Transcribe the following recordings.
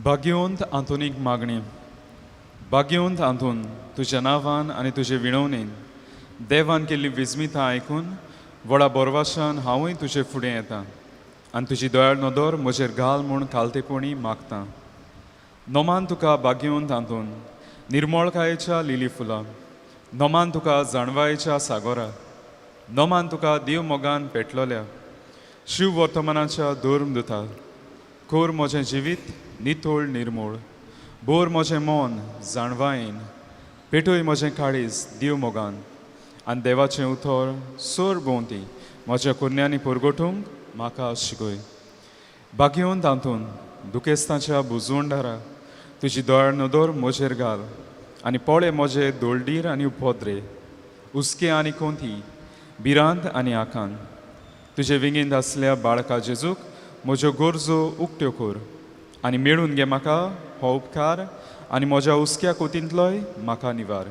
भाग्यवंत आंतोनीक मागणी. भाग्यवंत आंतून तुज्या नांवान आनी तुजे विणवणेन देवान केल्ली विजमितां आयकून व्हडा बोरवाशान हांवूय तुजे फुडें येतां आनी तुजी दोळ्यार नदर म्हजेर घाल म्हूण खालतेपणी मागतां. नोमान तुका भाग्यवंत आंतून निर्मळकायेच्या लिली फुलां, नोमान तुका जाणवायेच्या सागोरा, नोमान तुका देव मोगान पेटलोल्या शिव वर्तमानाच्या धर्म दुता. कोर म्हजें जिवीत नितोळ निर्मूळ, बोर म्हजें मन जाणवायेन, पेटोय म्हजें काळीज देव मोगान आनी देवाचें उतर सोर भोंवती म्हज्या कुन्यांनी पुरगोटूंक म्हाका शिकय. भाग्यवंत आंतून दुखेस्तांच्या बुजवंडारा तुजी दोळ्यार नदर म्हजेर घाल आनी पळय म्हजे दोळडीर आनी उपद्रे, उस्के आनी कोंती, भिरांत आनी आकांत. तुजे विंगींत आसल्या बाळका जेजूक म्हज्यो गरजो उक्त्यो कर आनी मेळून घे म्हाका हो उपकार आनी म्हज्या उस्क्या कोतींतलोय म्हाका निवार.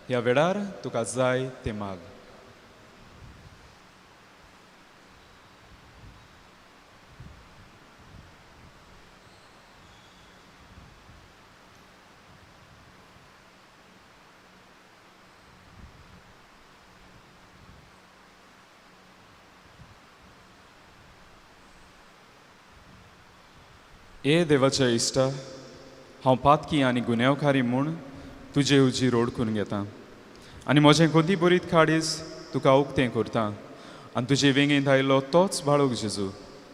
ह्या वेळार तुका जाय ते माग. ए देवाच्या इश्टा, हांव पातकी आनी गुन्यांवकारी म्हूण तुजे उजीर ओळखून घेतां आनी म्हजें कोदी बरीत काळीज तुका उक्तें करतां आनी तुजे वेंगेंत आयिल्लो तोच बाळूक जेजू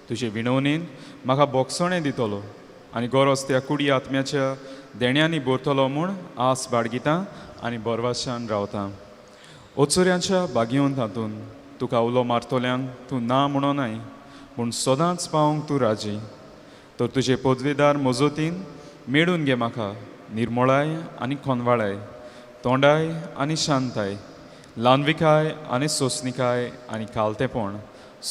तुजे विणवणेन म्हाका बोगसणें दितलो आनी गरज त्या कुडी आत्म्याच्या देण्यांनी भरतलो म्हूण आस बाळगितां आनी बोरवाशान रावतां. ओचोऱ्यांच्या भाग्यवंत हातून तुका उलो मारतल्यांक तूं ना म्हणोनाय पूण सदांच पावोंक तूं राजी. तर तुजे पदवेदार मोजोतीन मेळून घे म्हाका निर्मळाय आनी खोनवाळाय, तोंडाय आनी शांताय, ल्हानविकाय आनी सोंसणिकाय आनी खालतेपण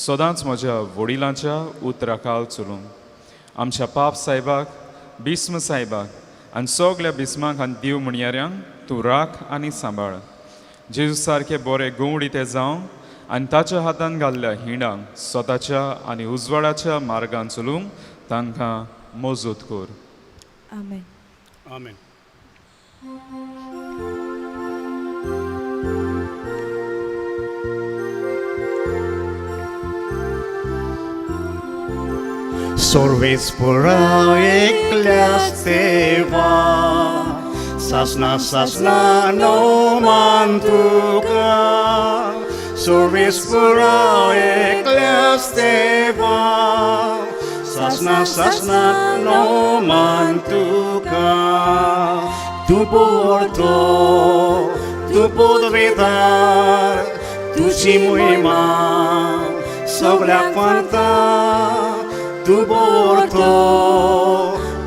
सदांच म्हज्या वडिलांच्या उतराकाल चलून. आमच्या पाप सायबाक, बिस्म सायबाक आनी सगळ्या बिस्मांक आनी देव म्हणयाऱ्यांक तूं राख आनी सांबाळ. जेजू सारकें बरें गवंडी जावं आनी ताच्या हातान घाल्ल्या हिंडांक स्वताच्या आनी उजवाडाच्या मार्गान चलूंक तांकां मोजूत कर. आमेन. आमेन. Sorvespora eklias teva, sasna no mantuka. Sorvespora eklias teva, sasna no mantuka. Tu porto, tu podvedar, tu simuima, sogla quanta. Tu porto,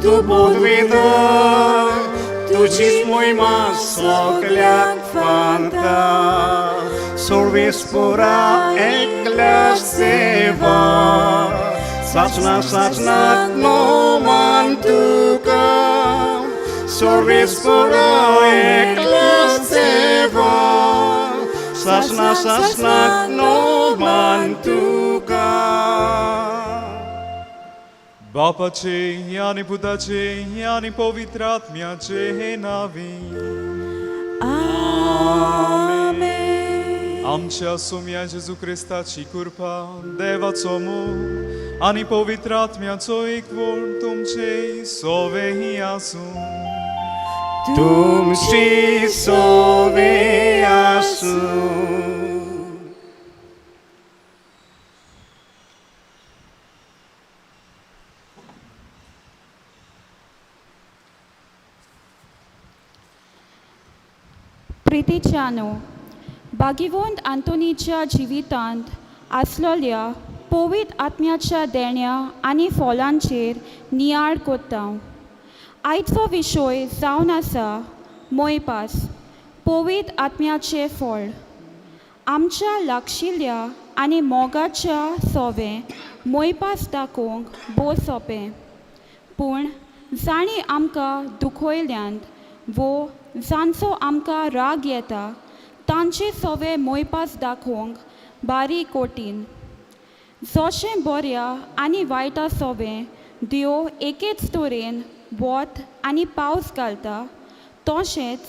tu podvedar, tu simuima, sogla quanta. Sorvespora eklas seva, Sasna no mantuka. Sorvespora eklas seva, Sasna no mantuka. बापाचे आनी पुताचे आनी पवित्र आत्म्याचे नावी. आमेन. आमच्या सोम्या जेजू क्रिस्ताची कृपा, देवाचो मोग आनी पवित्र आत्म्याचो एकवट तुमचे सोवेही आसूं. तुमची सोवे आसूं. प्रितीच्यानो, भाग्यवंत आंतोनीच्या जिवितांत आसलेल्या पवित्र आत्म्याच्या देण्या आनी फॉलांचेर नियाळ कोत्ता. आयचो विशय जावन आसा मोयपास, पवित्र आत्म्याचे फळ. आमच्या लागशिल्ल्या आनी मोगाच्या सोवें मोयपास दाखोवंक भोव सोंपें, पूण जाणीं आमकां दुखयल्यांत वो जांचो आमकां राग येता तांचे सोवे मोयपास दाखोवंक बारीक कोटीन. जशें बऱ्या आनी वायटा सोवें देव एकेच तरेन वत आनी पावस घालता तशेंच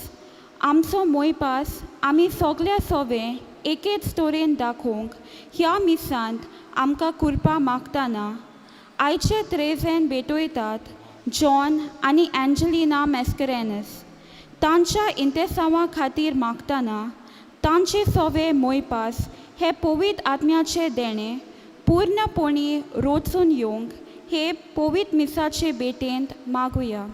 आमचो मोयपास आमी सगल्या सवें एकेच तोरेन दाखोवंक ह्या मिसांत आमकां करपा मागतना आयचे त्रेजेन भेटयतात जॉन आनी एंजलिना मेस्करेनस तांच्या इंतेसांवा खातीर मागतना तांचे सवे मोयपास हे पवित्र आत्म्याचे देणें पूर्णपणी रोचून येवंक हे पवित्र मिसाचे भेटेंत मागुया.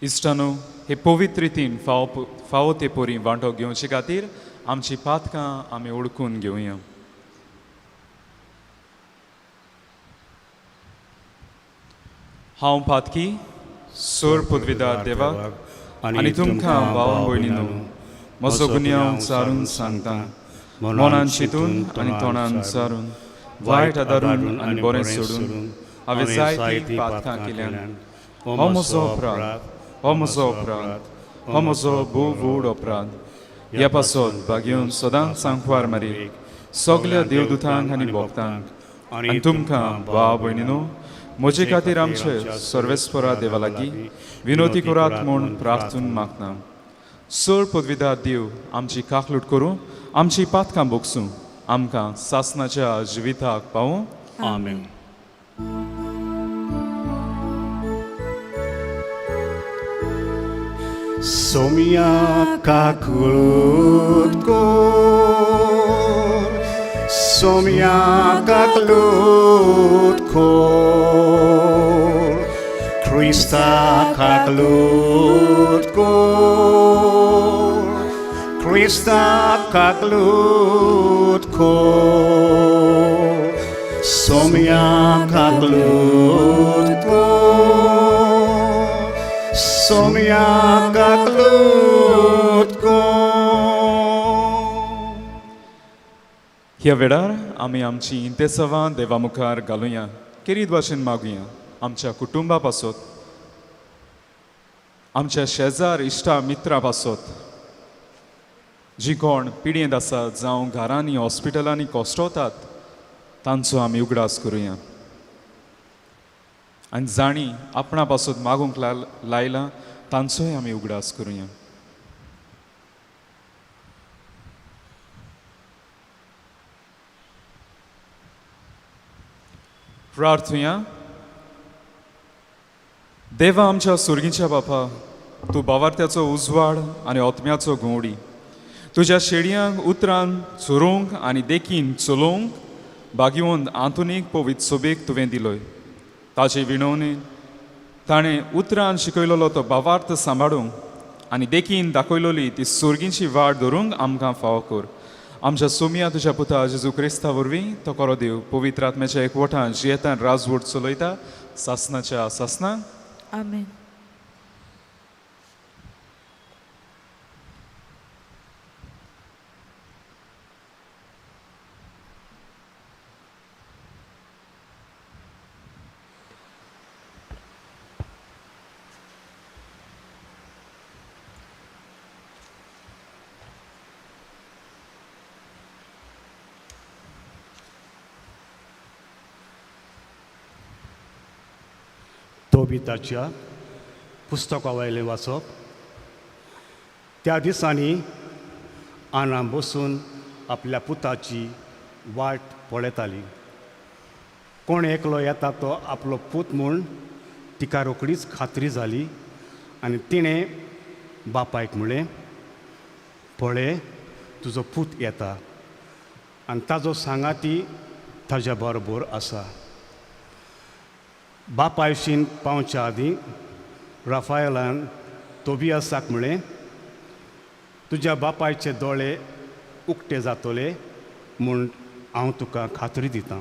इश्टानो, हे पवित्र रितीन फावो ते पोरी वांटो घेवचे खातीर आमची पातकां आमी ओळखून घेवया. हांव पातकी सोर पदवीदार देवाक आनी तुमकां भाव भयणीनो म्हजो गुन्यांव चारून सांगता. मनान चिंतून आनी तोंडान चारून वायट आदारून आनी बरें सोडून हांवें जायतीं पातकां केल्यान हो म्हजो अपराध, हो म्हजो अपराध, हो म्हजो भोव व्हड अपराध. ह्या पासत भाग्योन सदांच सांकवार मारी सगल्या देवदूतांक आनी भक्तांक आनी तुमकां भाव भयणीनो म्हजे खातीर आमचे सर्वेस्परा देवा लागीं विनोती करात म्हूण प्रार्थून मागता. सोर पदवीदार देव आमची काकलूट करूं, आमची पातकां बोगसूं, आमकां सासणाच्या जिविताक पावूं. आमेन. Somia kaklut kor, somia kaklut kor, Krista kaklut kor, Krista kaklut kor, somia kaklut kor, somia kaklut kor. ह्या वेळार आमी आमची इंतेसवां देवा मुखार घालुया. केरीत भाशेन मागुया. आमच्या कुटुंबा पासत, आमच्या शेजार इश्टा मित्रा पासत जी कोण पिडयेंत आसात जावं घरांनी हॉस्पिटलांनी कोश्टवतात तांचो आमी उगडास करुया. आनी जाणी आपणा पासत मागूंक लायला तांचोय आमी उगडास करुया. प्रार्थुया. देवा आमच्या सुर्गीच्या बापा, तूं भावार्थ्याचो उजवाड आनी ओतम्याचो घोवडी तुज्या शेडयांक उतरान चोरोवंक आनी देखीन चलोवंक भाग्यवंत आंतुनीक पवित्र सोबेक तुवें दिलोय. ताचे विणवणेन ताणें उतरान शिकयलोलो तो भावार्थ सांबाळूंक आनी देखीन दाखयलोली ती सुर्गीची वाट धरूंक आमकां फावो कर. आमच्या सोमिया तुज्या पुता जेजू क्रिस्ता वरवीं तो खरो देव पवित्र आत्म्याच्या एकवटान जियेतान राजवट चलयता सासणाच्या सासणाक. आमेन. तोबिताच्या पुस्तका वयलें वाचप. त्या दिसांनी आना बसून आपल्या पुताची वाट पळयताली. कोण एकलो येता तो आपलो पूत म्हूण तिका रोखडीच खात्री जाली आनी तिणें बापायक म्हणलें, पळय तुजो पूत येता. आनी ताजो सांगाती ताज्या बरोबर आसा. बापायशीन पावच्या आदीं राफायलान तोबियासाक म्हणलें, तुज्या बापायचे दोळे उक्ते जातले म्हूण हांव तुका खात्री दितां.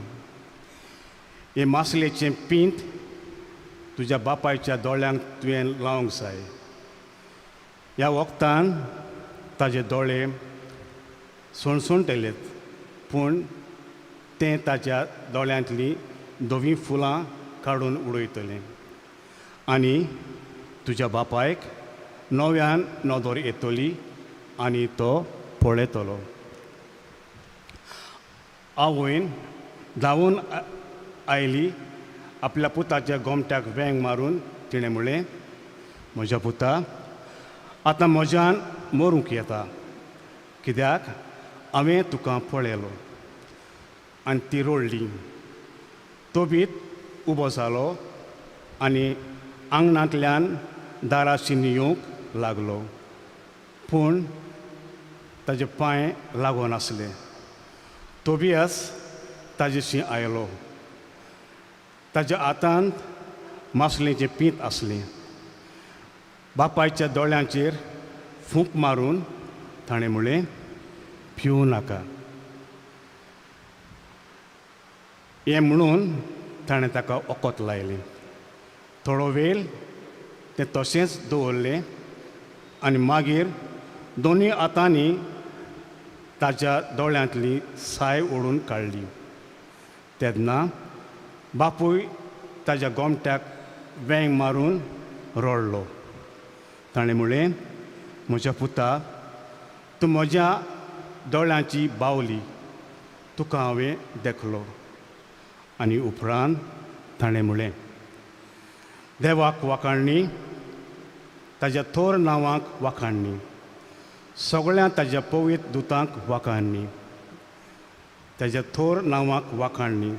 हे मासलेचें पींत तुज्या बापायच्या दोळ्यांक तुवें लावंक जाय. ह्या वखदान ताजे दोळे सणसणटलेत, पूण तें ताच्या दोळ्यांतलीं धवीं फुलां काडून उडयतलें. आनी तुज्या बापायक नव्यान नदर येतली आनी तो पळयतलो. आवयन धांवून आयली आपल्या पुताच्या गोमट्याक वेंग मारून तिणें म्हणलें म्हज्या पुता आतां म्हज्यान मरूंक येता कित्याक हांवें तुका पळयलो आनी ती रोडली तो बीत उबो जालो आनी आंगणांतल्यान दाराशीन येवंक लागलो पूण ताजे पांय लागो नासले तोबियास ताजेशी आयलो ताज्या हातांत मासलेचें पीत आसलें बापायच्या दोळ्यांचेर फूंक मारून ताणें म्हणलें भिवू नाका हें म्हणून ताणें ताका वखद लायलें थोडो वेळ तें तशेंच दवरलें आनी मागीर दोनी हातांनी ताच्या दोळ्यांतली साय ओडून काडली तेन्ना बापूय ताच्या गोमट्याक वेंग मारून रडलो ताणें म्हणलें म्हज्या पुता तूं म्हज्या दोळ्यांची बावली तुका हांवें देखलो आनी उपरांत ताणें म्हणलें देवाक वाखाणणी ताज्या थोर नांवांक वाखाणणी सगळ्या ताज्या पवित्र दुतांक वाखाणणी ताज्या थोर नांवांक वाखाणणी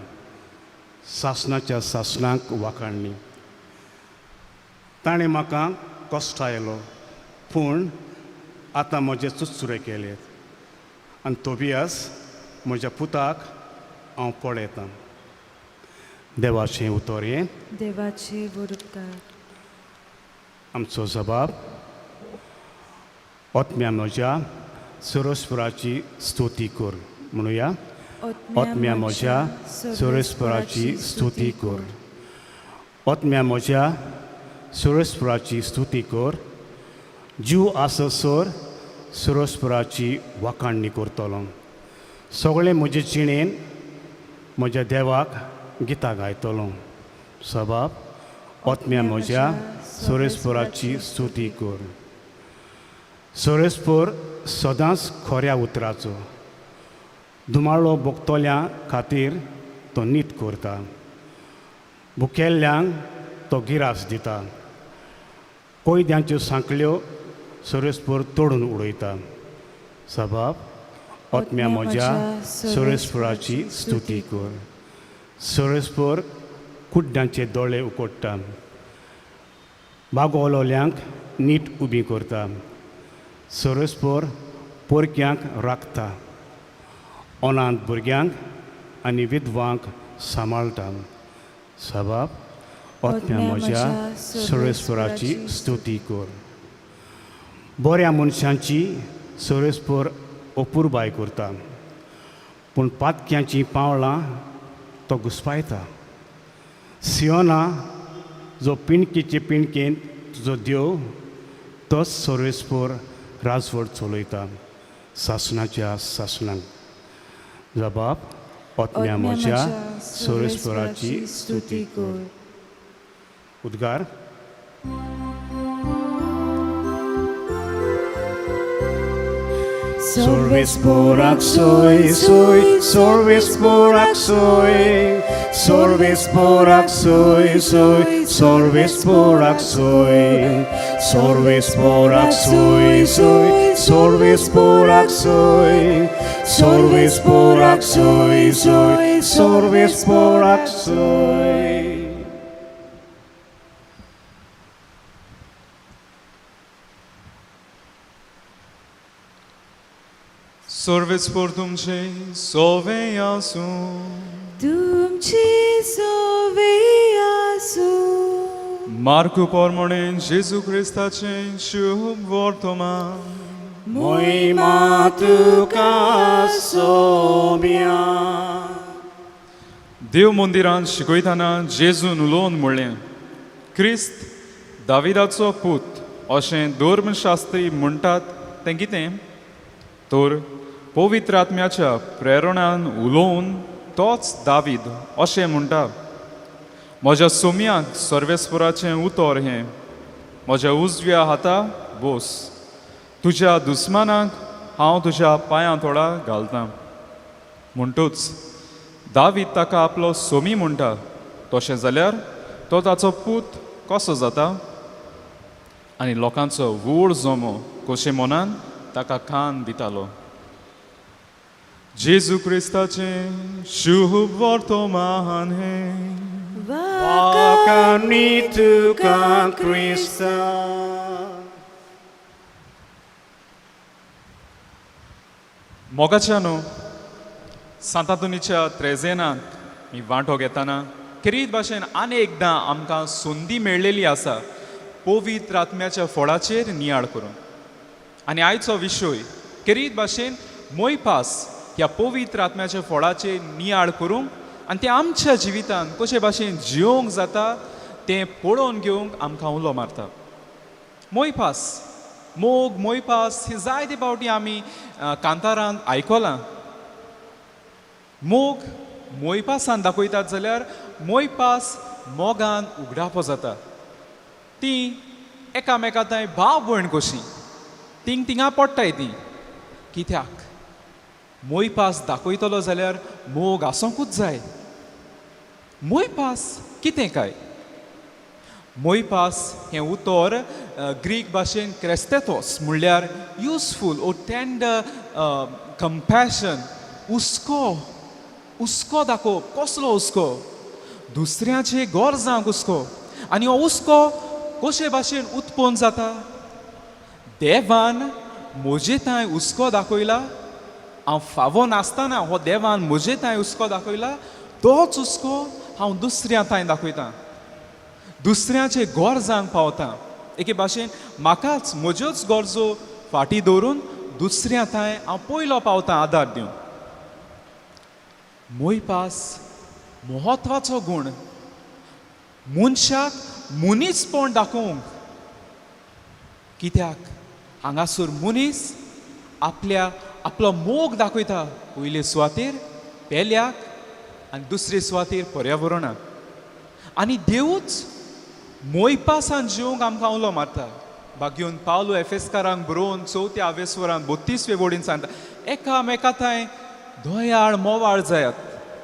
सासणाच्या सासणांक वाखाणणी ताणें म्हाका कश्ट आयलो पूण आतां म्हजे चुचुरे केलेत आनी तोबियास म्हज्या पुताक हांव पळयतां देवाचें उतर हें देवाचे वरपकार आमचो जबाब ओतम्या म्हज्या सुरेस्पराची स्तुती कर म्हणुया ओतम्या म्हज्या सुरेस्पराची स्तुती कर ओतम्या म्हज्या सुरेस्पराची स्तुती कर जीव आससर सुरेस्पराची वाखाणणी करतलो सगळे म्हजे जिणेन म्हज्या देवाक गितां गायतलो सबाब ओतम्या म्हज्या सुरेस्पराची स्तुती कर सुरेस्पर सदांच खऱ्या उतराचो दुमाळो भोगतोल्या खातीर तो नीत करता भुकेल्ल्यांक तो गिरास दिता कोयद्यांच्यो सांकल्यो सुरेस्पर तोडून उडयता सबाब ओतम्या म्हज्या सुरेस्पराची स्तुती कर सुरेस्पर कुड्ड्यांचे दोळे उकोडटा बागोलोल्यांक नीट उबी करता सुरेस्पर पोरक्यांक राखता अनाथ भुरग्यांक आनी विधवांक सांबाळटा सबाब ओतम्या म्हज्या सुरेस्पराची स्तुती कर बऱ्या मनशांची सुरेस्पर अपुरबाय करता पूण पातक्यांची पावलां तो घुस्पायता सियोना जो पिणकेचे पिणकेन तुजो देव तोच सुरेस्पर राजवट चलयता सासणाच्या सासणांक जबाब ओतम्या म्हज्या सुरेस्पराची स्तुती कर उद्गार Sorvesporak soy, soy, sorvesporak soy, sorvesporak soy, soy, sorvesporak soy, sorvesporak soy, soy, sorvesporak soy, sorvesporak soy, soy, sorvesporak soy. सर्वेस्पोर तुमचे सोवे आसूं तुमची सोवे आसूं मार्कू पोरमोणे जेजू क्रिस्ताचें शुभ वर्तमान Moima tuka सोम्या देव मंदिरांत शिकयतना जेजून उलोवन म्हणलें क्रिस्त दाविदाचो पूत अशें धर्मशास्त्री म्हणटात तें कितें तर पवित्र आत्म्याच्या प्रेरणान उलोवन तोच दावीद अशें म्हणटा म्हज्या सोम्याक सर्वेस्पराचें उतर हें म्हज्या उजव्या हाता बोस तुज्या दुस्मानाक हांव तुज्या पांयां तोडा घालतां म्हणटूच दावीद ताका आपलो सोमी म्हणटा तशें जाल्यार तो ताचो पूत कसो जाता आनी लोकांचो व्हड जोमो कशे मनान ताका कान दितालो. जेजू क्रिस्ताचें शुभ वर्तमान हें Wakani tuka Krista. मोगाच्यानो सांतातुनीच्या त्रेजेनांत मी वांटो घेतना खरीत भाशेन आनी एकदां आमकां संदी मेळ्ळेली आसा पवित्र आत्म्याच्या फळाचेर नियाळ करून. आनी आयचो विशय खरीत भाशेन मोयपास ह्या पवित्र आत्म्याच्या फळाचेर नियाळ करूंक आनी ते आमच्या जिवितांत कशे भाशेन जियोंक जाता तें पळोवन घेवंक आमकां उलो मारता. मोयपास मोग मोयपास हे जायते फावटी आमी कांतारांत आयकलां. मोग मोयपासान दाखयतात जाल्यार मोयपास मोगान उगडापो जाता. ती एकामेका थंय भाव भयण कशी थिंग थिंगा पडटाय ती. कित्याक मोयपास दाखयतलो जाल्यार मोग आसोंकूच जाय. मोयपास कितें काय? मोयपास हें उतर ग्रीक भाशेन क्रेस्तेथोस म्हणल्यार युजफूल ओ टेंडर कंपॅशन. हुस्को दाखोवप. कसलो हुस्को? दुसऱ्याचे गरजांक हुस्को. आनी हो हुस्को कशे भाशेन उत्पन्न जाता? देवान म्हजे थंय हुस्को दाखयला. हांव फावो नासतना हो देवान म्हजे थंय हुस्को दाखयला. तोच हुस्को हांव दुसऱ्या थंय दाखयतां. दुसऱ्याचे गरजांक पावता. एके भाशेन म्हाकाच म्हज्योच गरजो फाटीं दवरून दुसऱ्या थंय हांव पयलो पावतां आदार दिवंक. मोयपास म्हत्वाचो गूण मनशाक मनीसपण दाखोवंक. कित्याक हांगासर मनीस आपलो मोग दाखयता पयले सुवातेर पेल्याक आनी दुसरे सुवातेर पर्यावरणाक. आनी देवूच मोयपासान जिवंक आमकां उलो मारता. भाग्योन पावलो एफेसकारांक बरोवन 4थ्या आवेस्वरांत 32वे वडीन सांगता एकामेका थंय दयाळ मोवाळ जायात.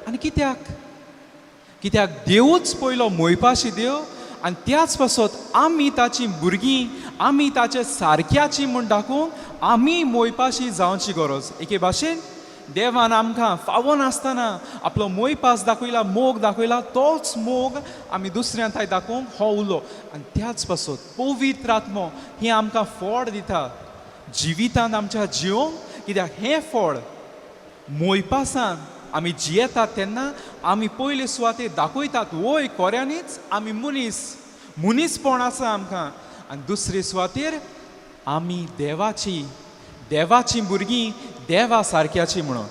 आनी कित्याक देवूच पयलो मोयपाशी देव आनी त्याच पासत आमी ताची भुरगीं आमी ताचे सारक्याची म्हूण दाखोवंक आमी मोयपाशी जावची गरज. एके भाशेन देवान आमकां फावो नासतना आपलो मोयपास दाखयला मोग दाखयला. तोच मोग आमी दुसऱ्यां थंय दाखोवंक हो उलो. आनी त्याच पासत पवित्र आत्मो हें आमकां फळ दिता जिवितांत आमच्या जिवंक. कित्याक हें फळ मोयपासान आमी जियेतात तेन्ना आमी पयले सुवातेर दाखयतात वय कोऱ्यांनीच आमी मनीसपण आसा आमकां. आनी दुसरे सुवातेर आमी देवाची भुरगीं देवा सारक्याची म्हणून.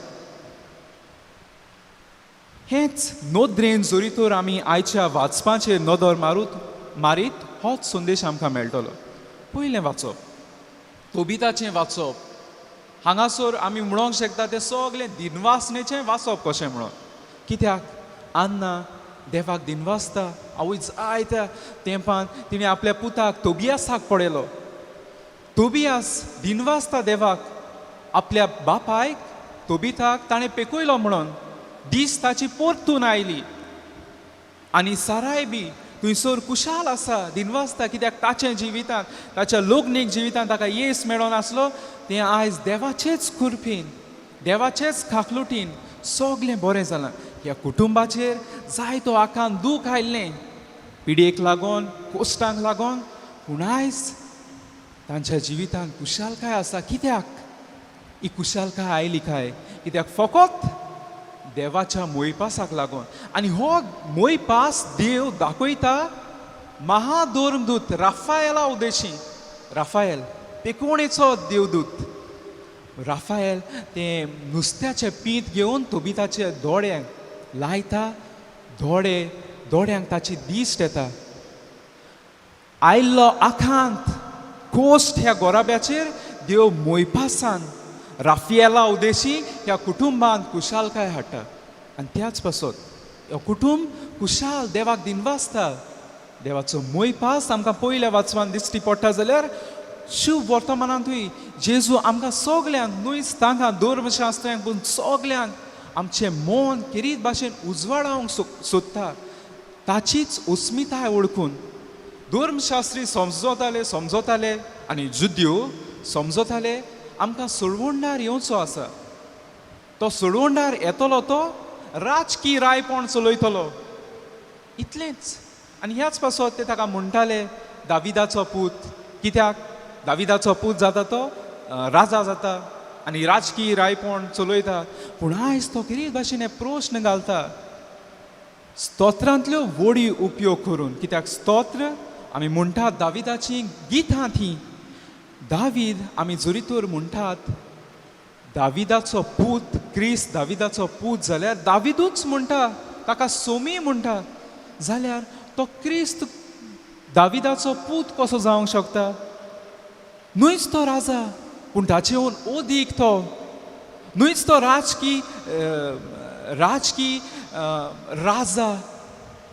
हेच नोदरेन जोरी तर आमी आयच्या वाचपाचेर नदर मारीत होच संदेश आमकां मेळटलो. पयलें वाचप तोबिताचें वाचप. हांगासर आमी म्हणोंक शकता तें सगळें दिनवासनेचें वाचप कशें म्हणून. कित्याक अन्ना देवाक दिनवासता. आवय जायत्या तेंपान तिणें आपल्या पुताक तोबियासाक पडयलो. तोबियास दिनवासता देवाक. आपल्या बापायक तोबिताक ताणें पेकयलो म्हणून दीस ताची परतून आयली. आनी साराय बी थंयसर कुशाल आसा दिनवासता. कित्याक ताच्या जिवितांत ताच्या लग्नीक जिवितांत ताका येस मेळो नासलो तें आयज देवाचेच कृपेन देवाचेच खाखलुटीन सगळें बरें जालां. ह्या कुटुंबाचेर जायतो आकांत दूख आयिल्लें पिडेक लागून कोश्टांक लागून. पूण आयज तांच्या जिवितांत कुशालकाय आसा. कित्याक ही कुशालकाय आयली काय? कित्याक फकत देवाच्या मोयपासाक लागून. आनी हो मोयपास देव दाखयता महाधर्मदूत राफायला उद्देशी. राफायल पेकोणेचो देवदूत. राफायल तें नुस्त्याचें पीत घेवन तोबिताच्या दोळ्यांक लायता. दोळ्यांक ताची दिश्ट येता. आयिल्लो आकांत कोश्ट ह्या गोराब्याचेर देव मोयपासान राफायला उद्देशी ह्या कुटुंबांत कुशालकाय हाडटा. आनी त्याच पासत हो कुटुंब कुशाल देवाक दिनवासता. देवाचो मोयपास आमकां पयल्या वाचपान दिश्टी पडटा जाल्यार शुभ वर्तमानांतूय जेजू आमकां सगल्यांक नुयस तांकां धर्मशास्त्रांक पूण सगल्यांक आमचें मन किरीत भाशेन उजवाडावंक सोदता ताचीच अस्मिताय ओळखून धर्मशास्त्री समजताले आनी जुद्यो समजताले आमकां सोडवंडार येवचो आसा. तो सोडवंडार येतलो तो राजकीय रायपण चलयतलो इतलेंच. आनी ह्याच पासत ते ताका म्हणटाले दाविदाचो पूत. कित्याक दाविदाचो पूत जाता तो राजा जाता आनी राजकीय रायपण चलयता. पूण आयज तो कितें भाशेन प्रश्न घालता स्तोत्रांतल्यो वडी उपयोग करून. कित्याक स्तोत्र आमी म्हणटात दाविदाची गितां ती. दावीद आमी जोरी तर म्हणटात दाविदाचो पूत क्रिस्त दाविदाचो पूत जाल्यार दाविदूच म्हणटा ताका सोमी म्हणटा जाल्यार तो क्रिस्त दाविदाचो पूत कसो जावंक शकता. न्हूच तो राजा पूण ताचेवन ओदीक तो न्हूच तो राजकी राजा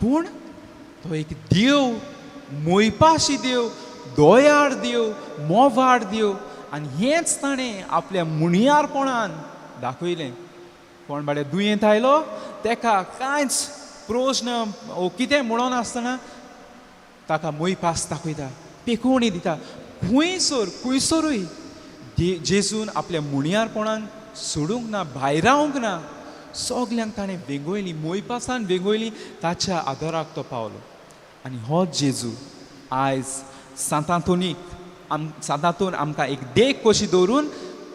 पूण तो एक देव मोयपाशी देव दोयाड देव मोवाड देव. आनी हेंच ताणें आपल्या मुणयारपणान दाखयलें. कोण बाबडे दुयेंत आयलो तेका कांयच प्रश्न ओ कितें म्हणोन आसतना ताका मोयपास दाखयता पेखोवणी दिता. खंयसरूय जेजून आपल्या मुणयारपणान सोडूंक ना भायर रावंक ना. सगल्यांक ताणें वेगोयली मोयपासान वेगोयली ताच्या आदाराक तो पावलो. आनी होच जेजू आयज सांतांतून आमकां एक देख कशी दवरून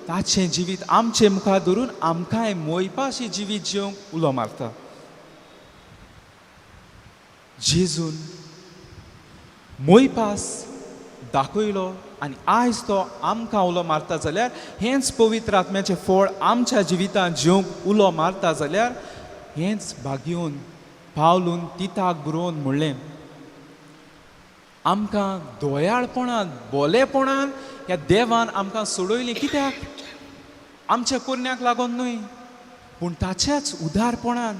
ताचें जिवीत आमचे मुखार दवरून आमकांय मोयपाशी जिवीत जिवंक उलो मारता. जेजून मोयपास दाखयलो आनी आयज तो आमकां उलो मारता जाल्यार हेंच पवित्र आत्म्याचें फळ आमच्या जिवितांत जिवंक उलो मारता जाल्यार हेंच भाग्योवन पावलून तिताक बरोवन म्हणलें आमकां दोयाळपणान बोलेपणान ह्या देवान आमकां सोडयलें. कित्याक आमच्या कुरण्याक लागून न्हय पूण ताच्याच उदारपणान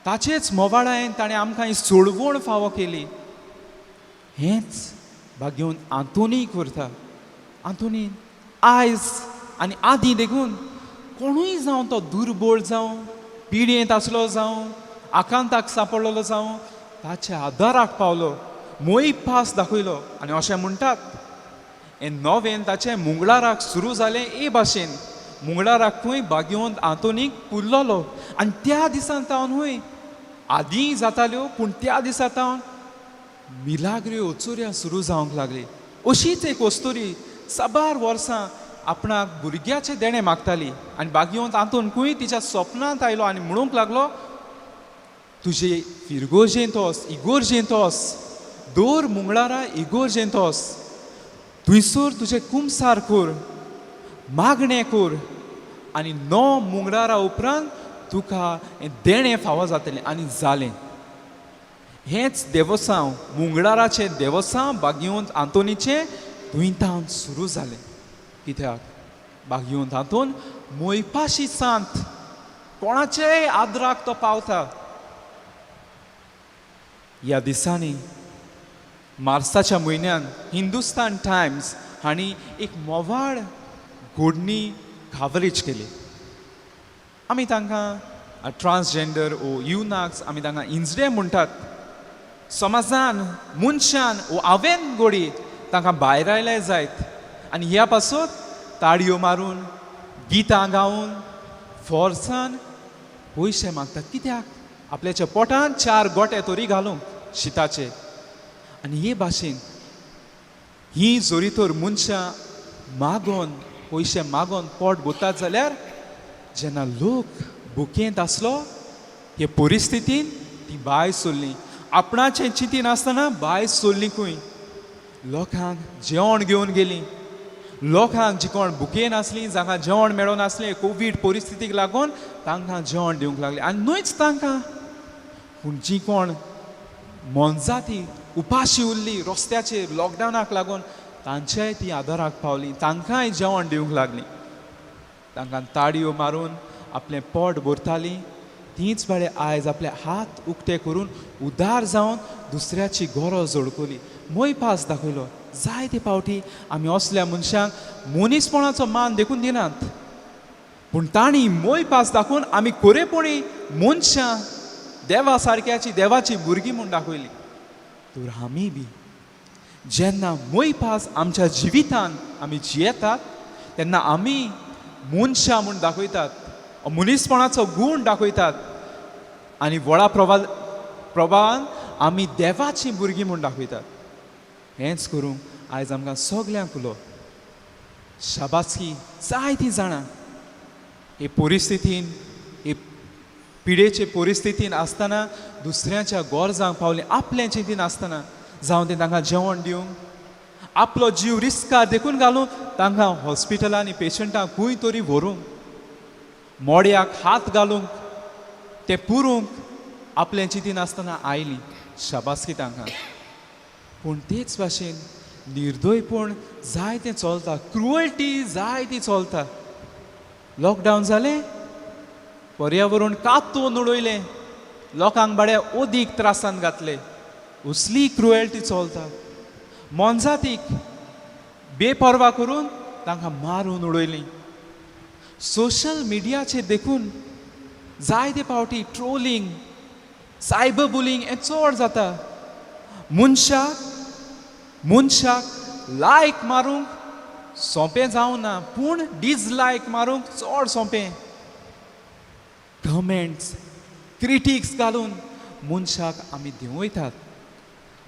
ताचेच मोवाडायेन ताणें आमकां ही सोडवण फावो केली. हेंच भाग्योवन आंतोनी करता. आंतोनी आयज आनी आदीं देखून कोणूय जावं तो दुर्बळ जावं पिडेंत आसलो जावं आकांताक सांपडलेलो जावं ताच्या आदाराक पावलो मोयपास दाखयलो. आनी अशें म्हणटात हें नवें ताचें मुंगळाराक सुरू जालें हे भाशेन. मुंगळाराकूय भाग्यवंत आंतोनीक पुरलोलो आनी त्या दिसान तावनूय आदीं जाताल्यो पूण त्या दिसा तावन मिलाग्र्यो अचोऱ्या सुरू जावंक लागली. अशीच एक वस्तुरी साबार वर्सां आपणाक भुरग्याचें देणें मागताली आनी भाग्यवंत आंतोनकूय तिच्या सपनांत आयलो आनी म्हणूंक लागलो तुजे फिरगोर्जेंत वच इगोर्जेंत वच दर मुंगळारा इगोर्जेंत वच थंयसर तुजें कुमसार कर मागणें कर आनी 9 मुंगळारा उपरांत तुका हें देणें फावो जातलें. आनी जालें. हेंच देवसांव मुंगळाराचें देवसांव भाग्यवंत आंतोनीचें थंयतावन सुरू जालें. कित्याक भाग्यवंत आंतोन मोयपाशी सांत कोणाचेय आदराक तो पावता. ह्या दिसांनी मार्चाच्या म्हयन्यान हिंदुस्तान टायम्स हांणी एक मोवाळ घोडणी कवरेज केली. आमी तांकां ट्रान्सजेंडर ओ युनाक्स आमी तांकां इंजडे म्हणटात. समाजान मनशान ओ हांवें घोडी तांकां भायर आयले जायत आनी ह्या पासत ताळयो मारून गितां गावन फोर्सान पयशे मागतात. कित्याक आपल्याच्या पोटांत 4 गोटे तरी घालूंक शिताचे. आनी हे भाशेन ही जोरी तर मनशां मागोन पयशे मागोन पोट भरतात जाल्यार जेन्ना लोक भुकेंत आसलो हे परिस्थितीन ती बाय सोडली. आपणाचें चिंती नासतना बाय सोडलीकूय लोकांक जेवण घेवन गेली. लोकांक जी कोण भुकेन आसलीं जांकां जेवण मेळनासलें कोवीड परिस्थितीक लागून तांकां जेवण दिवंक लागलें. आनी न्हूच तांकां पूण जी कोण मनजाती उपाशी उरली रस्त्याचेर लॉकडावनाक लागून तांच्याय ती आदाराक पावली. तांकांय जेवण दिवंक लागलीं. तांकां ताळयो मारून आपलें पोट भरतालीं. तीच बाळे आयज आपले हात उक्ते करून उदार जावन दुसऱ्याची गरज जोडकली मोयपास दाखयलो. जायते पावटी आमी असल्या मनशांक मनीसपणाचो मान देखून दिनात. पूण तांणी मोय पास दाखोवन आमी खरेपणी मनशां देवा सारक्याची देवाची भुरगीं म्हूण दाखयली. तर आमी बी जेन्ना मोय पास आमच्या जिवितान आमी जियेतात तेन्ना आमी मनशां म्हूण दाखयतात, मनीसपणाचो गूण दाखयतात आनी व्हडा प्रभावान आमी देवाची भुरगीं म्हूण दाखयतात. हेंच करूंक आयज आमकां सगल्यांक उलो शाबासकी जायतीं जाणां हे परिस्थितीन, हे पिडेचे परिस्थितीन आसतना दुसऱ्याच्या गरजांक पावले आपल्या चिंतीन आसतना जावं ते तांकां जेवण दिवंक, आपलो जीव रिस्कार देखून घालून तांकां हॉस्पिटलांनी पेशंटांक खंय तरी व्हरूंक, मोड्याक हात घालूंक, ते पुरूंक आपल्या चिंतीन आसतना आयली. शाबासकी तांकां. पूण तेच भाशेन निर्दयपण जायतें चलता, क्रुएल्टी जायती चलता. लॉकडावन जालें, पर्यावरण कातून उडयलें, लोकांक बाड्या ओदीक त्रासान घातले. असली क्रुएल्टी चलता. मोनजातीक बेपर्वा करून तांकां मारून उडयलीं. सोशल मिडियाचेर देखून जायते फावटी ट्रोलिंग, सायबर बुलिंग हें चड जाता. मनशाक लायक मारूंक सोंपें जावना, पूण डिसलायक मारूंक चड सोंपें. कमेंट्स, क्रिटिक्स घालून मनशाक आमी देंवयतात.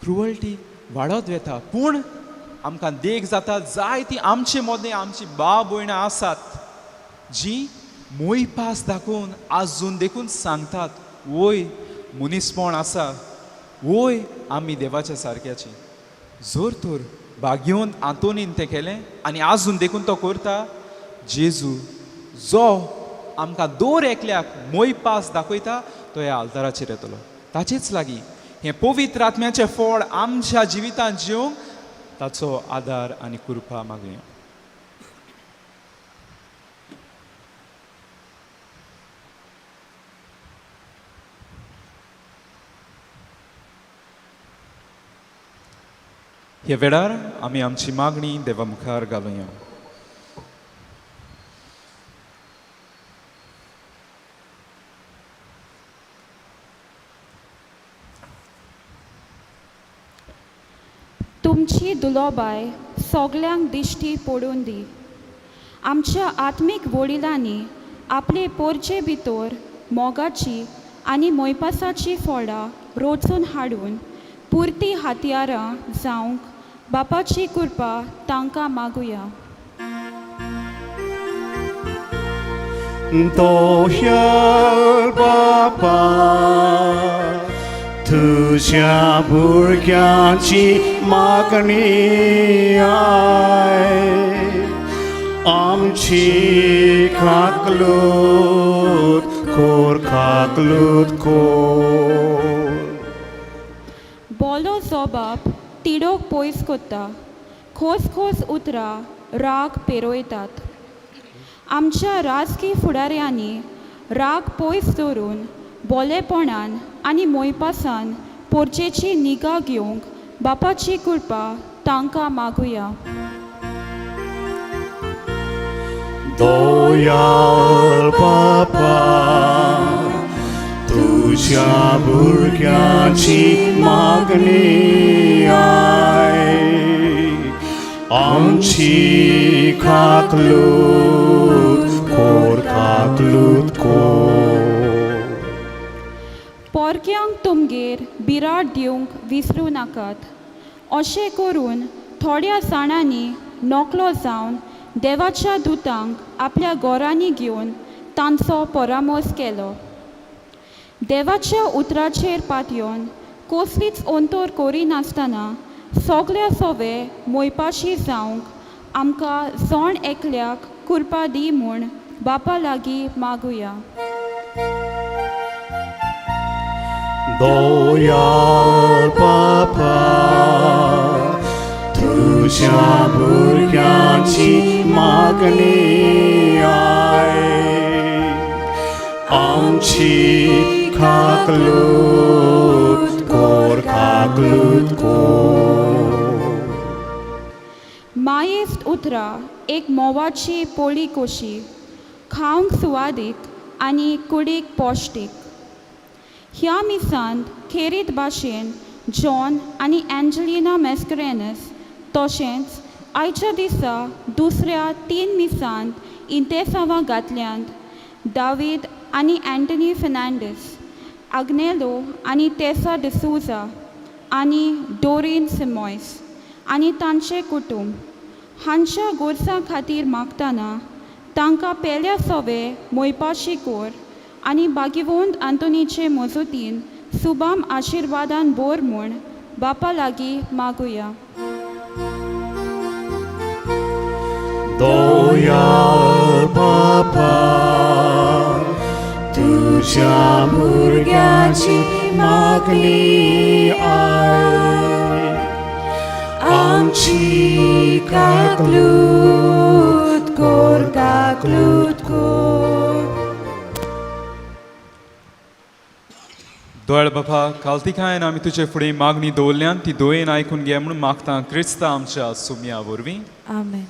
क्रुएल्टी वाडत वेता. पूण आमकां देख जाता जायतीं आमचे मदें आमची भाव भयणां आसात जीं मोयपास दाखोवन आजून देखून सांगतात वय मनीसपण आसा, वय आमी देवाच्या सारक्याची. जोर तर भाग्यवंत आंतोनीन तें केलें आनी आजून देखून तो करता. जेजू जो आमकां दर एकल्याक मोयपास दाखयता तो ह्या आल्ताराचेर येतलो. ताचेच लागीं हें पवित्र आत्म्याचें फळ आमच्या जिवितांत जिवंक ताचो आदार आनी कृपा मागुया. हे वेळार आमी आमची मागणी देवा मुखार घालुया. तुमची दुलोबाय सगल्यांक दिश्टी पडून दी. आमच्या आत्मीक वडिलांनी आपले पोरचे भितर मोगाची आनी मोयपासाची फळां रोचून हाडून पुर्ती हातयारां जावंक बापाची कृपा तांकां मागुया. दोह्याल बापा तुझ्या भुरग्यांची मागणी आय, आमची काकलूत कोर, काकलूत कोर. बोलो जोबाब तिडोक पयस कोत्ता, खोस खोस उतरां राग पेरयतात. आमच्या राजकी फुडाऱ्यांनी राग पयस दवरून बोलेपणान आनी मोयपासान पोरचेची निगा घेवंक बापाची कृपा तांकां मागुया. दोयाल बापा तुझ्या भुरग्यांची मागणी आय, आमची काकलूत कोर, काकलूत कोर. पोरक्यांक तुमगेर बिराड दिवंक विसरूं नाकात. अशें करून थोड्या जाणांनी नोकलो जावन देवाच्या दुतांक आपल्या घोरांनी घेवन तांचो परामोस केलो. देवाच्या उतराचेर पातयेवन कसलीच अंतोर करिनासतना सगल्या सोवे मोयपाशी जावंक आमकां जण एकल्याक कृपा दी म्हूण बापा लागीं मागुया. दोयाल बापा तुझ्या भुरग्यांची मागणी आय, आमची काकलूत कोर, काकलूत कोर. मायेस्त उतरा एक मोवाची पोळी कोशी. खावंक सुवादीक आनी कुडीक पौश्टीक. ह्या मिसांत खेरीत भाशेन जॉन आनी एंजलिना मॅस्करेनस तशेंच आयच्या दिसा दुसऱ्या 3 मिसांत इंतेसांवां घातल्यांत दावीद आनी एंटनी फेर्नांडीस, आग्नेलो आनी टेसा डिसूजा आनी डोरीन सिमॉयस आनी तांचे कुटुंब हांच्या गोरसां खातीर मागतना तांकां पेल्या सवे मोयपाशी कोर आनी भागिवंत आंतोनीचे मजतीन सुबाम आशिर्वादान बोर म्हूण बापा लागीं मागुया. दयाळ बापा, तुझ्या भुरग्याची मागणी आय. आमची काकलूत कोर. दोळ बापा, कालतिकायेन आमी तुजे फुडें मागणी दवरल्यान ती दोयेन आयकून घे म्हूण मागता क्रिस्ता आमच्या सुमया वरवीं. आमेन.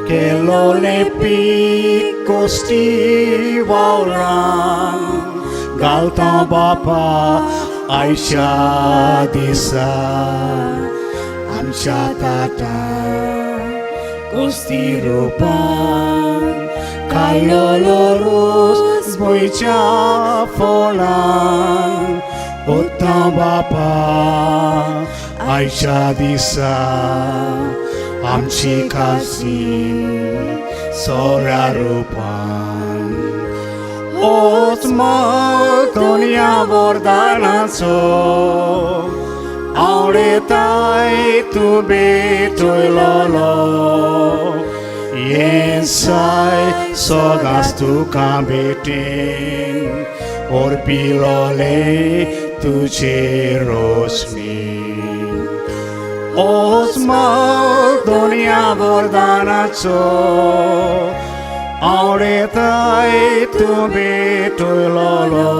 Kelo lepi kosti wauran galta bapa Aisha disa amcha tata kosti rupan kalolorus boicha folan otta bapa Aisha disa आमची कासीम सोरारूपान ओत्मा दुनिया वरदानाचो आवडेताय तूं बेटयलोलो येसाय सदांच तुका भेटेन ओरपिलोले तुजे रोशनी ओत्मा दुनिया वरदानाचो आवडेताय तूं बेटयलोलो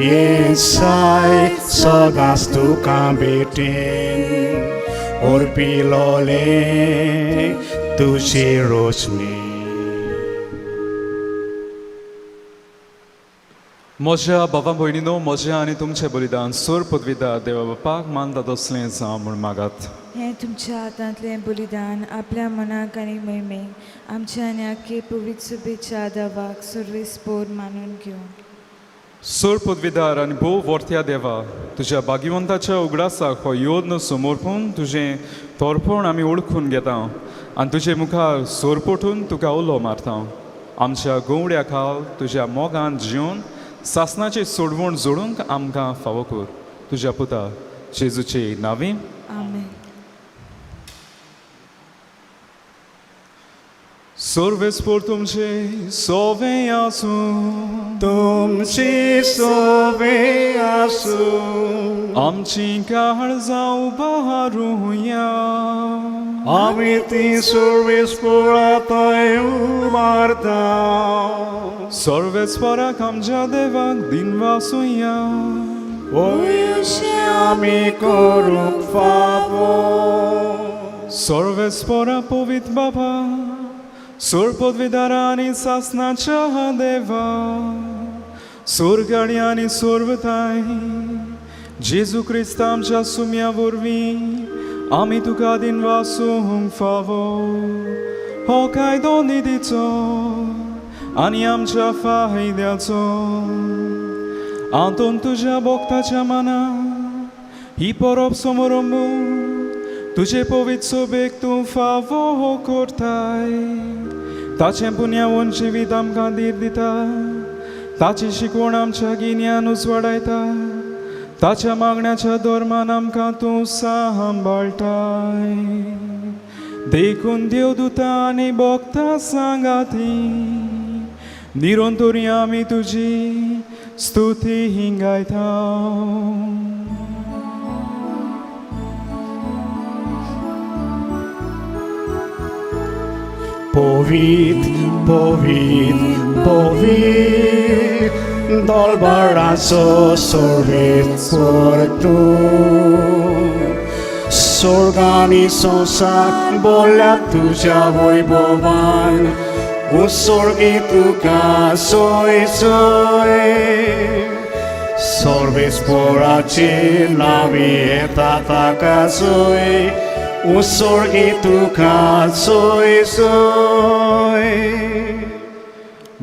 येसाय सदांच तुका भेटेन ओरपिलोले तुजी रोशनी. म्हज्या बाबा भयणीनो, म्हजें आनी तुमचें बलिदान सोर पदवीदार देवा बापाक मानता तसलें जावं म्हूण मागात. हें तुमच्या हातांतलें बलिदान आपल्या मनाक आनी मैमेक आमच्या आनी आख्खे पवित्र सुबेच्या देवाक सर्वेस्पोर मानून घेवन. सोर पदवीदार आनी भोव वर्त्या देवा, तुज्या भागिवंताच्या उगडासाक हो योद्न समोरपून तुजें तोरपण आमी ओळखून घेता आनी तुजे मुखार सोरपोटून तुका उलो मारता. आमच्या गोवड्या खाल तुज्या मोगान जिवन सासनाची सोडवण जोडूंक आमकां फावो कर. तुज्या पुता जेजूचे नांवीं. आमेन. सर्वेस्पोर तुमचे सोवें आसूं, तुमची सोवे आसूं, आमची काळजां उबारूया. आमी ती सर्वेस्पोरांतय उबारता. सर्वेस्पोराक आमच्या देवाक दिनवासूया. ओयशें आमी करूंक फावो. सर्वेस्पोरा पवित्र बाबा, सोर पदवीदारा आनी सासनाच्या देवा, सोरगाडी आनी सोर्वताय जेजू क्रिस्त आमच्या सुम्या वरवीं आमी तुका दिनवासूंक फावो. हो कायदो निधीचो आनी आमच्या फायद्याचो आंतून तुज्या भोगताच्या मना ही परब समारंभ तुजे पवित्र सोबेक तूं फावो करताय. ताचें पुण्यावून जिवीत आमकां धीर दिता, ताची शिकवण आमच्या गिन्यान उजवाडायता, ताच्या मागण्याच्या धर्मान आमकां तूं सांबाळटाय. देखून देवदूतां आनी भोगतां सांगाती निरंतरी आमी तुजी स्तुती गायता. Povit, povit, povit, dolbarazo sorvit por tu. Sorgani संसार बोला तुझ्या वैभवान उत्सर्गी तुका सोय सोय सर्वेस्पराची नावी येता ताका सोय उत्सर्गी तुका सोय सोय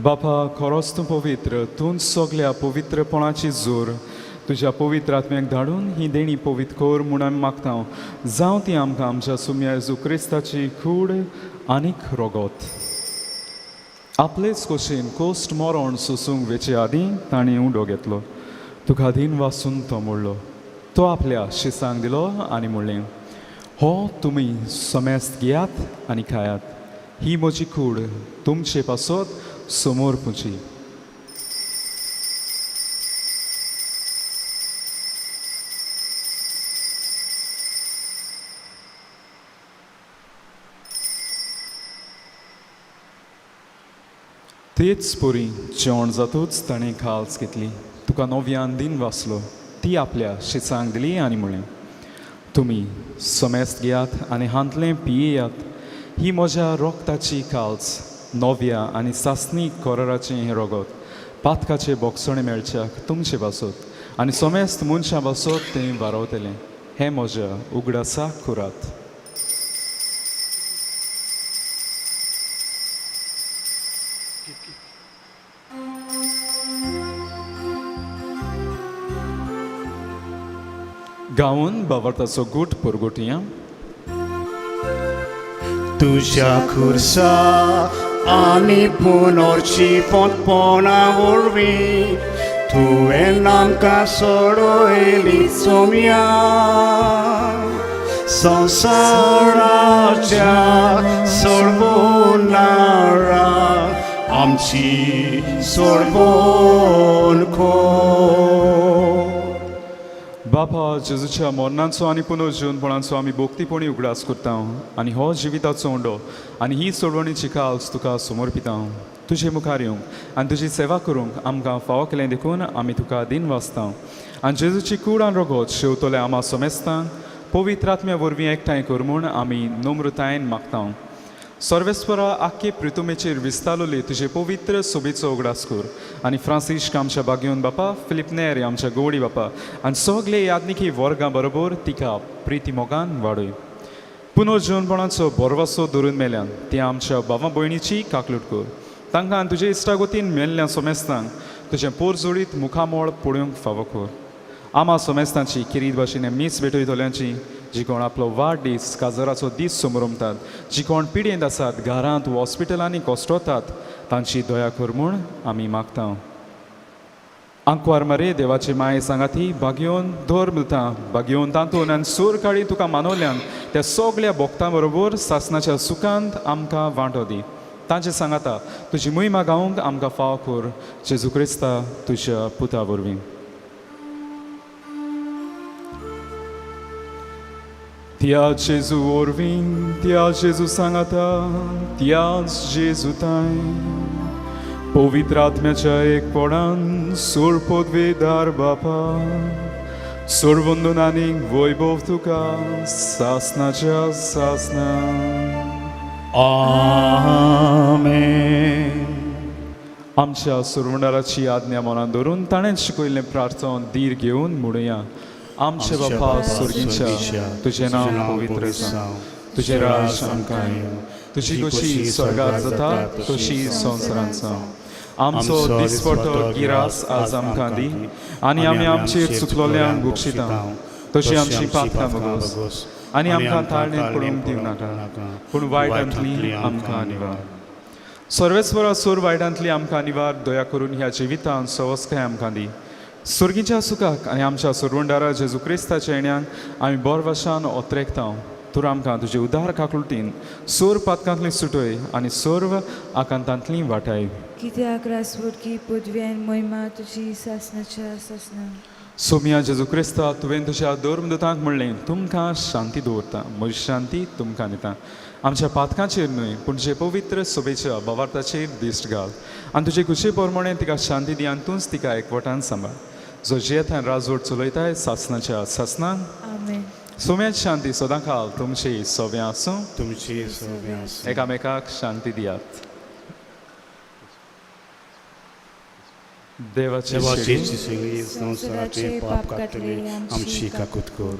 बापा खरोच तूं पवित्र तूं सगल्या पवित्रपणाची जोर तुज्या पवित्र आत्म्याक धाडून ही देणी पवित्र कोर म्हूण आमी मागता जावं ती आमकां आमच्या सुम्या येजू क्रिस्ताची कूड आनीक रोगोत आपलेच खोशेन कोस्ट मरण सोसूंक वेचे आदीं ताणें उंडो घेतलो तुका आदीन वाचून तो मोडलो तो आपल्या शिसांक दिलो आनी म्हणलें हो तुमी समेस्त घेयात आनी खायात ही म्हजी कूड तुमचे पासत समोर पुंची तेच पोरी जेवण जातूच ताणें खाल्स घेतली तुका नव्यान दिन वाचलो ती आपल्या शिसांक दिली आनी म्हणलें तुमी समेस्त घेयात आनी हांतलें पियेयात ही म्हज्या रोगताची काल्स नव्या आनी सासणी कोराराचें हें रोगत पातकाचे बोगसणे मेळच्याक तुमचे बासत आनी समेस्त मनशां बासत तें वारवतलें हें म्हज्या उगडासाक कुरात गावन बावर्ताचो गूट परगोटया तुझ्या खुर्सा आनी पुनोरची पोंतपोना वरवीं तुवें आमकां सोडयली सोम्या संवसाराच्या सोडवणारा आमची सोडवण कोर बापा जेजूच्या मरणाचो आनी पुनर्जीवनपणाचो आमी भोक्तीपणी उगडास करता आनी हो जिविताचो उंडो आनी ही सोडवणीची काल्स तुका समर्पिता तुजे मुखार येवंक आनी तुजी सेवा करूंक आमकां फावो केलें देखून आमी तुका दिन वाचता आनी जेजूची कूड आनी रोगोत शेवतले आमा समेस्तांक पवित्र आत्म्या वरवीं एकठांय कर म्हूण आमी नम्रतायेन मागता सर्वेस्परा आख्खे पृथुमेचेर विस्तारलोली तुजे पवित्र सोबीचो उगडास कर आनी फ्रांसीश्क आमच्या बागयोन बापा फिलिप नेर आमच्या गोवडी बापा आनी सगळे यादनिकी वर्गां बरोबर तिका प्रिती मोगान वाडय पुनर्जीवनपणाचो बोरवासो धरून मेल्यान ते आमच्या भावा भयणीची काकलूट कर तांकां तुजे इश्टागोतीन मेल्ल्या सोमेस्तांक तुजें पोरजोडीत मुखामोळ पळोवंक फावो कर आमा सोमेस्तांची किरीत भाशेन मीस भेटयतल्यांची जी कोण आपलो वाडदीस काजराचो दीस समोरमतात जी कोण पिडेंत आसात घरांत हॉस्पिटलांनी कोश्टोतात तांची दया कर म्हूण आमी मागता आंकवार मरे देवाची माय सांगाती बागयोन धोर मिळता बागयोन तांतून आनी सूर काळी तुका मानवल्यान त्या सगळ्या भोगतां बरोबर सासणाच्या सुखांत आमकां वांटो दी तांचे सांगाता तुजी मोहिमा गावंक आमकां फाव कर जेजू क्रिस्ता तुज्या पुता वरवीं त्या जेजू वरवीं त्या जेजू सांगाता त्याच जेजू ताय पवित्र आत्म्याच्या एकपणान सोर पदवेदार बापा सोरवंदन आनी वैभव तुका सासणाच्या सासना आमेन आमच्या सोरवंडाराची आज्ञा मनात धरून ताणें शिकयल्लें प्रार्थना धीर घेवन म्हणुया आमचे बापा स्वर्गीच्या तुझें नांव पवित्र जावं तुजें राज आमकां येवं तुजी कशी स्वर्गांत जाता तशी संवसारांत जावं आमचो दिसपडटो गिरास आज आमकां दी आनी आमी आमचेर चुकलोल्यांक बक्षिता तशी आमची पातकां बगोस आनी आमकां ताळणेंत पडूंक दिवं नाका पूण वायटांतली आमकां निवार सर्वेस्वरा सोर वायटांतली आमकां निवार दया करून ह्या जिवितांत सवस्काय आमकां दी सुर्गीच्या सुखाक आनी आमच्या सोरवंडारा जेजू क्रिस्ताच्या येण्याक आमी बोरवाशान ओत्रेकता तूं आमकां तुजे उदार काकलुटीन सोर पातकांतली सुटय आनी सोर्व आकांतांतली वाटाय कित्याक रासवडकी पदवी आनी मोहिमा तुजी सासणाच्या सासना सोम्या जेजू क्रिस्ता तुवें तुज्या धर्मदूतांक म्हणलें तुमकां शांती दवरता म्हजी शांती तुमकां दिता आमच्या पातकांचेर न्हय पूण तुजे पवित्र सोबेच्या भावार्थाचेर दिश्ट घाल आनी तुजे कुशे पोरमोणें तिका शांती दी आनी तूंच तिका एकवटान सांबाळ जो जेथान राजवट चलयताय सासनाच्या सासनान आमेन. सोम्याची शांती सदांकाल तुमची सोव्या आसूं तुमची सोव्या आसूं. एकामेकाक शांती दियात देवाची देवाची शिली संवसाराचे पाप काडटली आमची काकूत कर.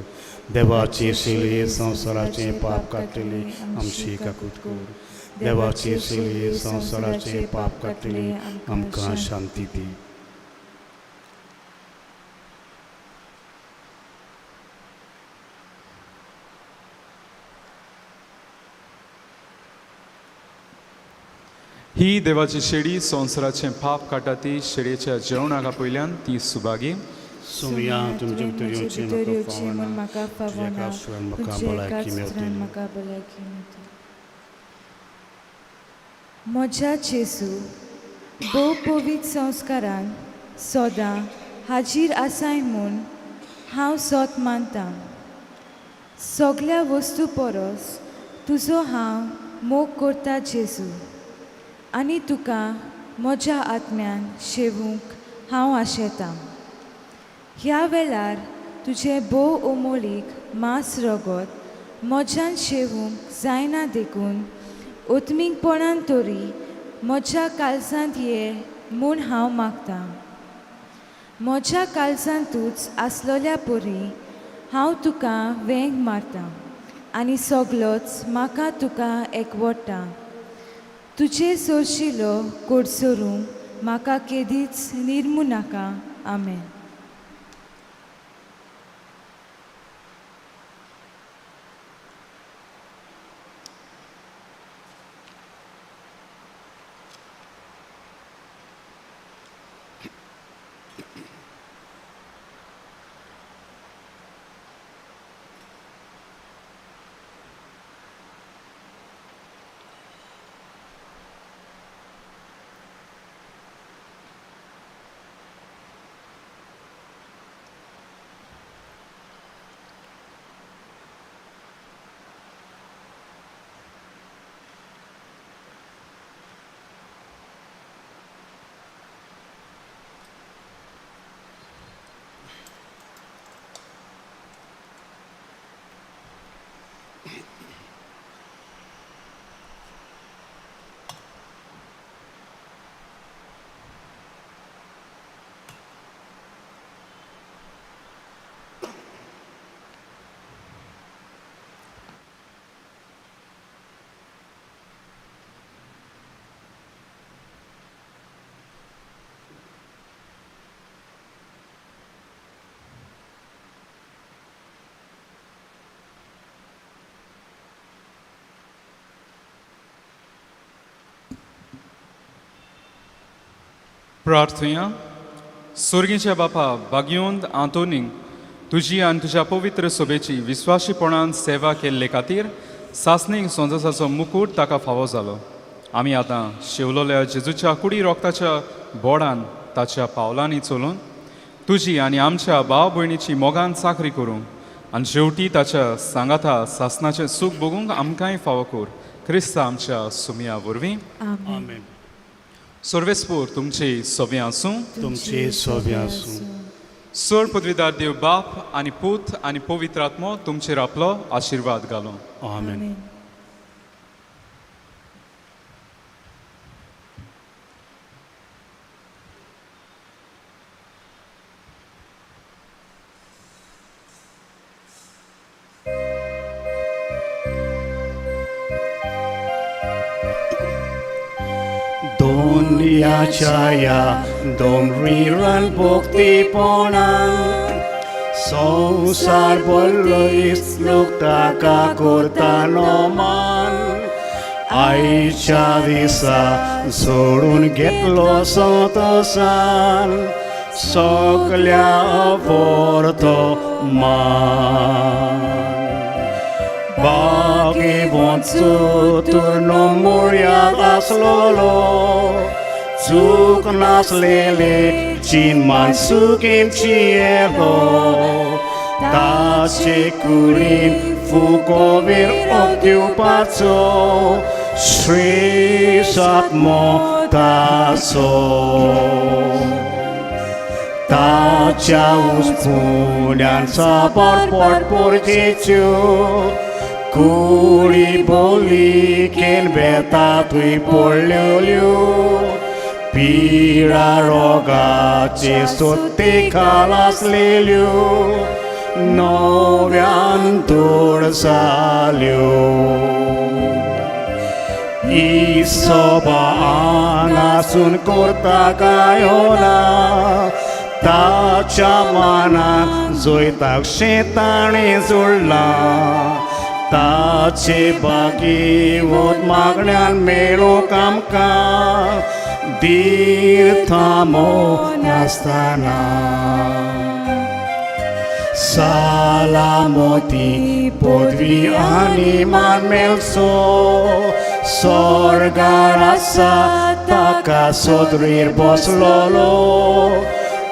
देवाची शिली संवसाराचे पाप काडटली आमची काकूत कर. देवाची शिली संवसाराचे पाप काडटली आमकां शांती दी. ही देवाची शेडी संवसाराचे पाप काटा ती शेडयेच्या जेवणाका पयल्यान ती सुभागी सोम्या तुमचे भितर येवचें म्हूण म्हाका फावना म्हाका तुमचे भलायकी एकाच मेळटली. सुरान म्हाका भलायकी मेळटली. म्हज्या जेसू भोव पवित्र संस्कारान सदां हाजीर आसाय म्हूण हांव सोत मानतां. सगळ्या वस्तू परस तुजो हांव मोग करता जेसू आनी तुका म्हज्या आत्म्यान शेवूंक हांव आशेतां. ह्या वेळार तुजें भोव अमोलीक मांस रगत म्हज्यान शेवूंक जायना देखून ओतमीकपणान तरी म्हज्या काळजांत ये म्हूण हांव मागतां. म्हज्या काळजांतूच आसलोल्या परी हांव तुका वेंग मारतां आनी सगळोच म्हाका तुका एकवटा. तुजे सोरशिलो कोडसरूंक म्हाका केदीच निर्मू नाका. आमेन. प्रार्थना स्वर्गीच्या बापा भाग्योंत आंतोनीक तुजी आनी तुज्या पवित्र सोबेची विस्वाशीपणान सेवा केल्ले खातीर सासणीक सोंजसाचो मुकूट ताका फावो जालो. आमी आतां शेवलोल्या जेजूच्या कुडी रोगताच्या बोडान ताच्या पावलांनी चलून तुजी आनी आमच्या भाव भयणीची मोगान चाकरी करूंक आनी शेवटी ताच्या सांगाता सासणाचें सूख भोगूंक आमकांय फावो कर. क्रिस्त आमच्या सुमया वरवीं. आमेन. सर्वेस्पोर तुमचे सोबे आसूं. तुमचे सोव्या आसूं. सर पदवीदार देव बाप आनी पूत आनी पवित्र आत्मो तुमचेर आपलो आशिर्वाद घालो. आमेन. दोनयाच्या या दोमरीरान भोक्तीपणान संवसार बरयस लोक ताका करतालो मान. आयच्या दिसा सोडून घेतलो संतोसान सगल्या परतो मान. बागी वचू तुर्नो मुळ्यात आसलोलो चूक नासलेले cinman sukim cielo ta cekurin fukovir okiupaco Sri Satmo taso ta chaus punan sapor por cicu Kuri bolikin beta tui poliu Pira roga cesuti kalas liliu Noviantur saliu Isoba anasun kurta kayona Ta chamana zoitak shetani zulla Ta ce bagi vot magnan melo kamka Dirthamo nastana Salamoti podvi animan melso Sorgarasa taka sodrir boslolo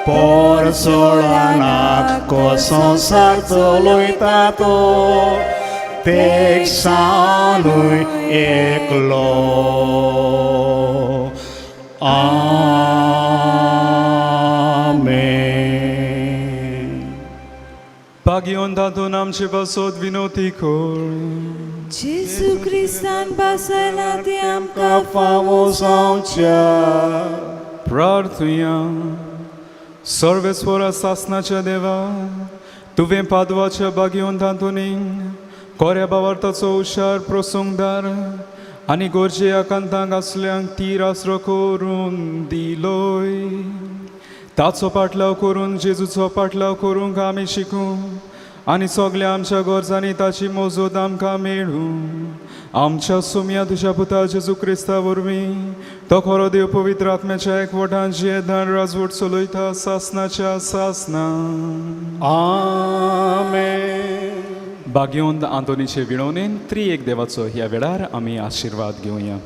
Por solanak ko sonsar toloitato Texanui eklo Amen Pagyon dato nam ce vasot vinoticor Jesu Christan basenati am Ca famos aucea Prarthuyam Sorvesvora sasnacha deva Tuvem padvacha bagyon tantuning Korea bavartaco ushar prosungdar Ani gorjea kantang asleang tiras rokorun diloi Tatso partlaw korun Jezuso partlaw korun kami shiku Ani sogle amcha gorzani tachi mozodam kameru Amcha sumia dusha puta Jezu Krista vormi To khoro Dev pavitra atmecha ek votan dan razvot soloita sasnacha sasna Amen Bagyon Antonice Vironin, triek devaco ह्या वेळार आमी आशीर्वाद घेवया.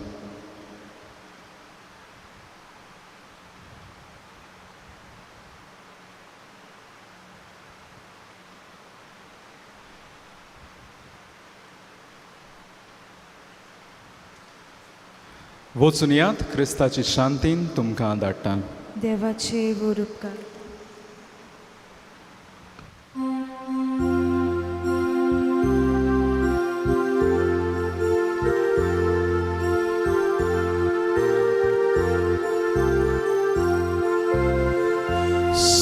वचून यात क्रिस्ताची शांतीन तुमकां धाडटा. देवाचे उपकार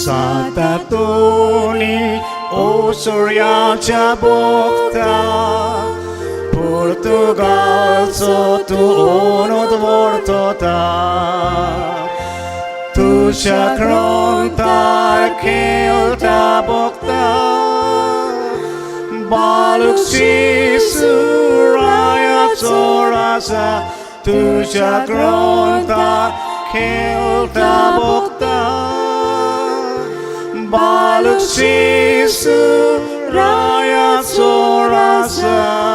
Santa Toni, o suryacha bokta, Portugal so tu onod vortota, tu chakrontar kelta bokta, baluk suraya zorasa, tu chakrontar kelta bokta. Baluk sisu raya sorasa